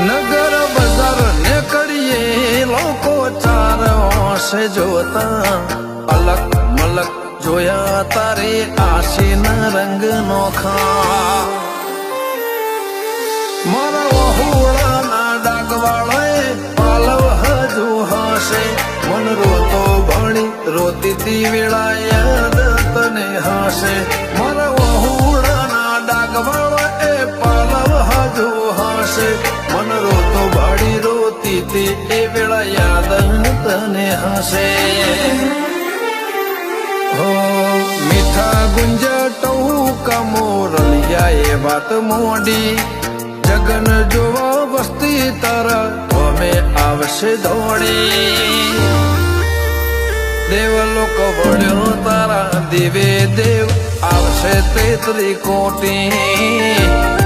નગર બજાર ને કરીએ લોકો ચાર ઓશે જોતા અલગ મલક જોયા તારે આશીના રંગ નોખા મારા વહુડાના ડાગવાળાએ પાલવ હજુ હશે મન રોતો ભણી રોતી તી વેળા યાદ તને હશે મારા વહુડાના ડાગવાળાએ પાલવ હજુ હશે મન રોતો ભાડી રોતી તી એ વેળા યાદ તને હશે હો મીઠા ગુંજા ટહુકા મોરલિયા એ વાત મોડી જગન જોવા વસ્તી તારા અમે આવશે દોડી દેવલોક વળ્યો તારા દેવે દેવ આવશે તેતરી કોટી